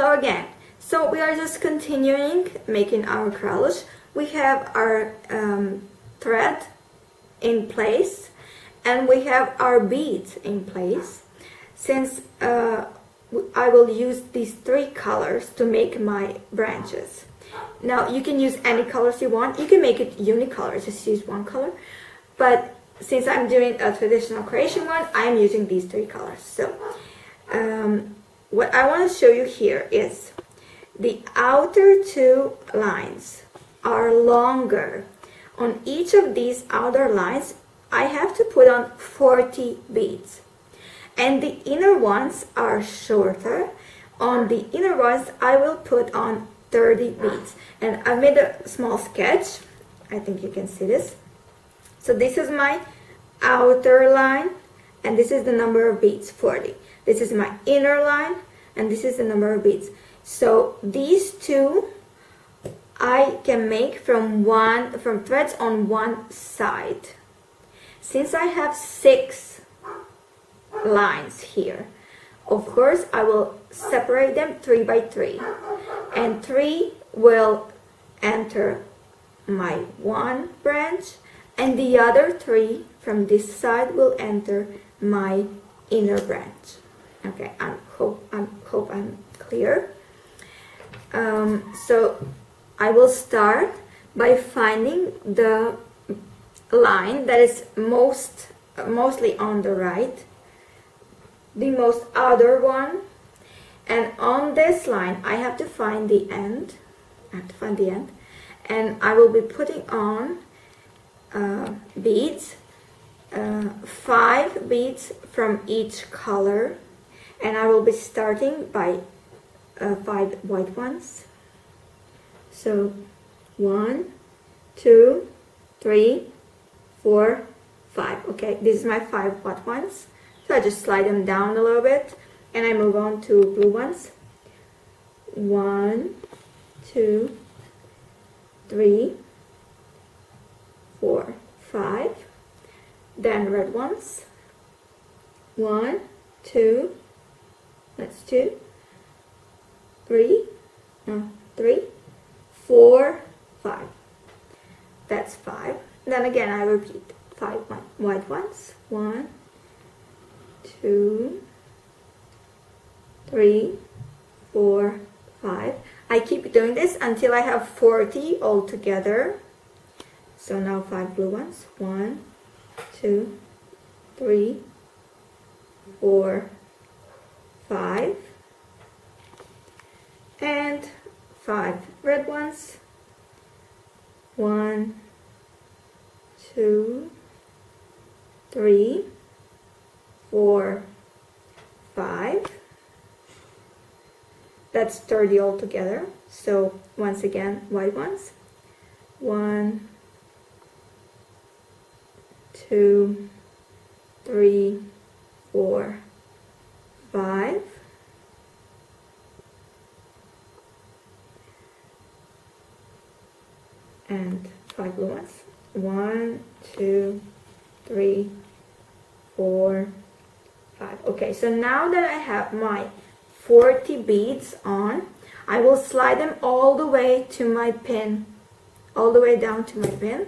Hello again. So we are just continuing making our Craloosh. We have our thread in place and we have our beads in place. Since I will use these three colors to make my branches. Now you can use any colors you want. You can make it unicolor, just use one color. But since I'm doing a traditional creation one, I'm using these three colors. So what I want to show you here is the outer two lines are longer. On each of these outer lines, I have to put on 40 beads. And the inner ones are shorter. On the inner ones, I will put on 30 beads. And I made a small sketch. I think you can see this. So this is my outer line, and this is the number of beads, 40. This is my inner line, and this is the number of beads. So these two I can make from threads on one side. Since I have 6 lines here, of course I will separate them 3 by 3, and 3 will enter my one branch, and the other 3 from this side will enter my inner branch. Okay, I hope I'm clear. So I will start by finding the line that is mostly on the right, the most outer one, and on this line I have to find the end. And I will be putting on beads, 5 beads from each color, and I will be starting by 5 white ones. So 1, 2, 3, 4, 5. Okay, this is my 5 white ones. So I just slide them down a little bit and I move on to blue ones. 1, 2, 3, 4, 5. Then red ones. 1, 2, that's 2, 3, 4, 5. That's 5. Then again I repeat 5 white ones. 1, 2, 3, 4, 5. I keep doing this until I have 40 altogether. So now 5 blue ones. 1, 2, 3, 4, 5. And 5 red ones. 1, 2, 3, 4, 5. That's 30 altogether. So once again, white ones. 1, 2, 3, 4, 5. And 5 blue ones. 1, 2, 3, 4, 5. Okay, so now that I have my 40 beads on, I will slide them all the way to my pin, all the way down to my pin.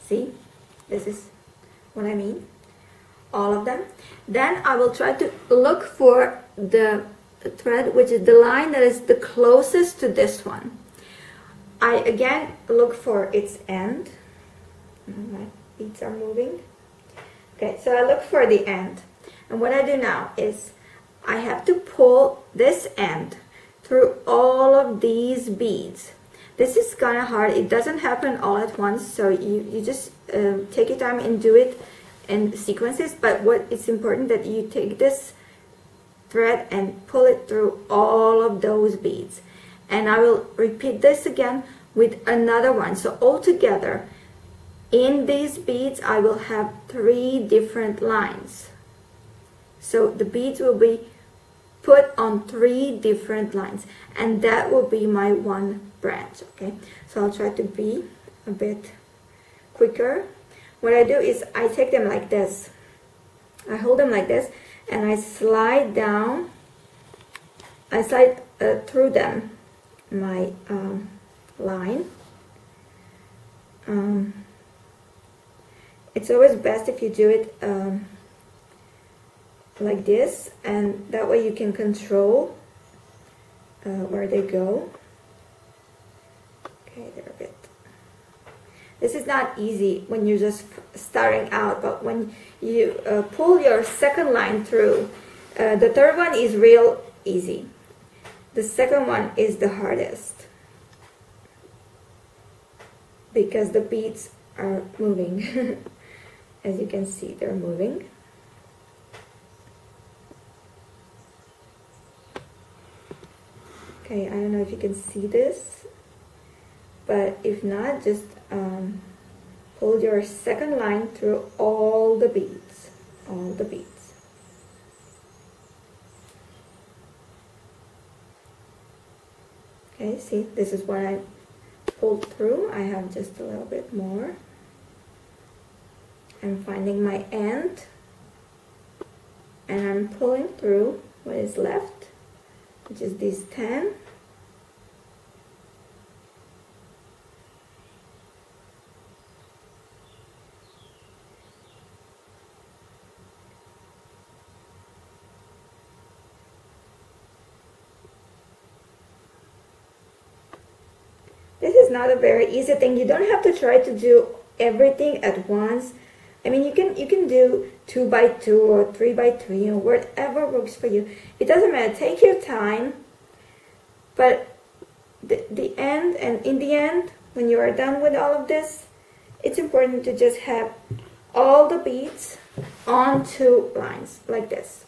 See, this is what I mean, all of them. Then I will try to look for the thread, which is the line that is the closest to this one. I again look for its end. My beads are moving. Okay, so I look for the end. And what I do now is I have to pull this end through all of these beads. This is kind of hard. It doesn't happen all at once, so you just take your time and do it in sequences. But what it's important that you take this thread and pull it through all of those beads. And I will repeat this again with another one. So altogether, in these beads, I will have 3 different lines. So the beads will be put on 3 different lines, and that will be my one branch. Okay, so I'll try to be a bit quicker. What I do is I take them like this. I hold them like this, and I slide down, I slide through them my line. It's always best if you do it like this, and that way you can control where they go. Okay, they're a bit. This is not easy when you're just starting out, but when you pull your second line through, the third one is real easy. The second one is the hardest because the beads are moving. As you can see, they're moving. Okay, I don't know if you can see this, but if not, just pull your second line through all the beads, Okay, see, this is what I pulled through. I have just a little bit more. I'm finding my end, and I'm pulling through what is left, which is these 10. This is not a very easy thing. You don't have to try to do everything at once. I mean, you can do 2 by 2 or 3 by 3 or whatever works for you. It doesn't matter. Take your time. But the end, and in the end, when you are done with all of this, it's important to just have all the beads on 2 lines like this.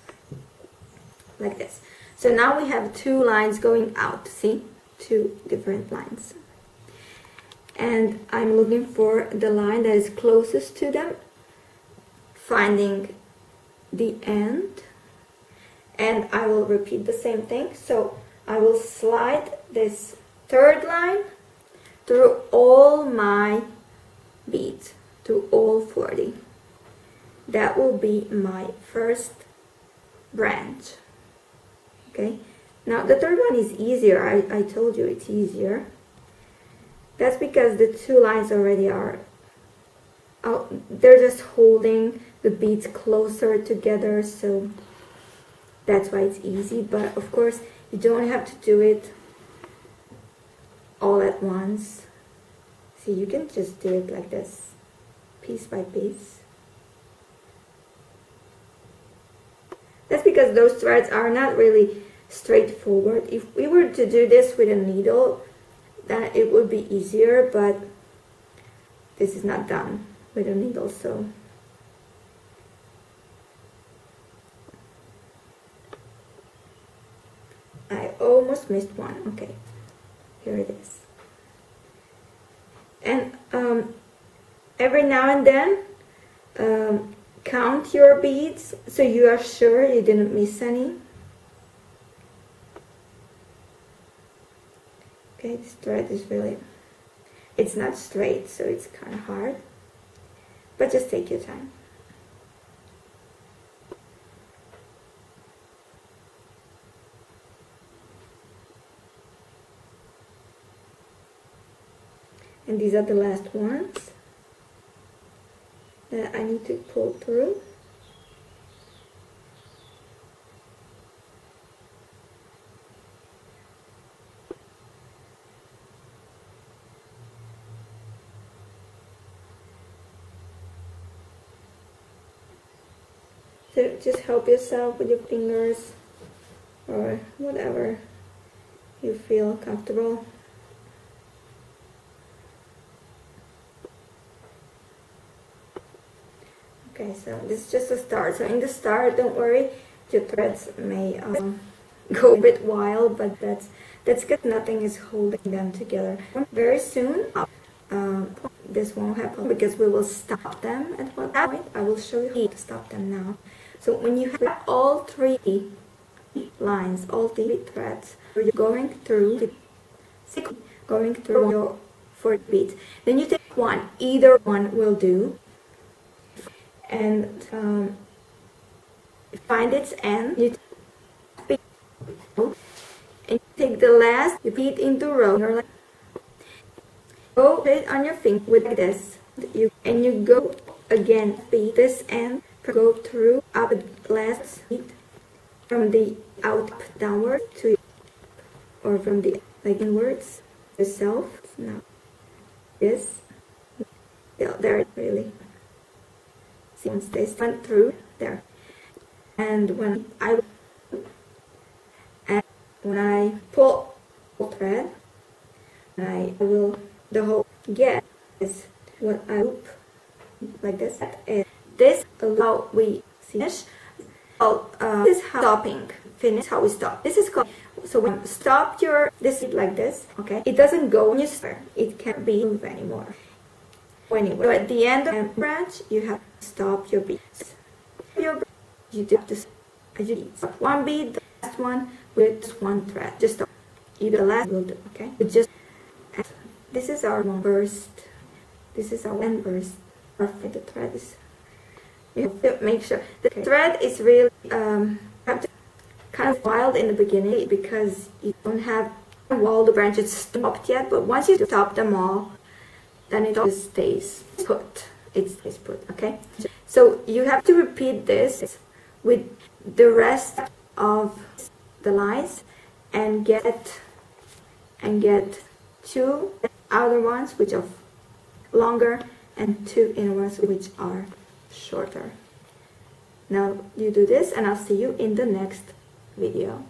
Like this. So now we have 2 lines going out. See? 2 different lines. And I'm looking for the line that is closest to them, finding the end, and I will repeat the same thing. So I will slide this third line through all my beads, through all 40. That will be my first branch. Okay, now the third one is easier. I told you it's easier. That's because the 2 lines already are out. They're just holding the beads closer together, so that's why it's easy. But of course, you don't have to do it all at once. See, you can just do it like this, piece by piece. That's because those threads are not really straightforward. If we were to do this with a needle, then it would be easier, but this is not done with a needle, so I almost missed one. Okay, here it is. And every now and then count your beads so you are sure you didn't miss any. Okay, this thread is really, it's not straight, so it's kind of hard, but just take your time. And these are the last ones that I need to pull through. So just help yourself with your fingers or whatever you feel comfortable. Okay, so this is just a start. So in the start, don't worry, your threads may go a bit wild, but that's because nothing is holding them together. Very soon, this won't happen because we will stop them at one point. I will show you how to stop them now. So when you have all 3 lines, all 3 threads, you're going through your 4 beads. Then you take one, either one will do, and find its end, you and you take the last, you put it into row. You're like, go put it on your finger with this. And you go again, beat this end, go through up the last beat from the out downward to, or from the like inwards yourself. Now this, yeah, there really. Since this went through there, and when I pull the thread, I will the whole get is what I loop like this. And this allow we finish. This is how stopping. Finish how we stop. This is called. So when you stop your this like this, okay, it doesn't go when you start. It can't be moved anymore. Anyway, so at the end of the branch, you have to stop your beads. You do have to stop one bead, the last one with just one thread. Just stop. Either the last will do, okay? But just this is our one burst. This is our one burst. Perfect. The thread is. You have to make sure the thread is really have to kind of wild in the beginning because you don't have all the branches stopped yet. But once you stop them all, then it all stays put. It stays put, okay? So you have to repeat this with the rest of the lines and get two outer ones which are longer and two inner ones which are shorter. Now you do this and I'll see you in the next video.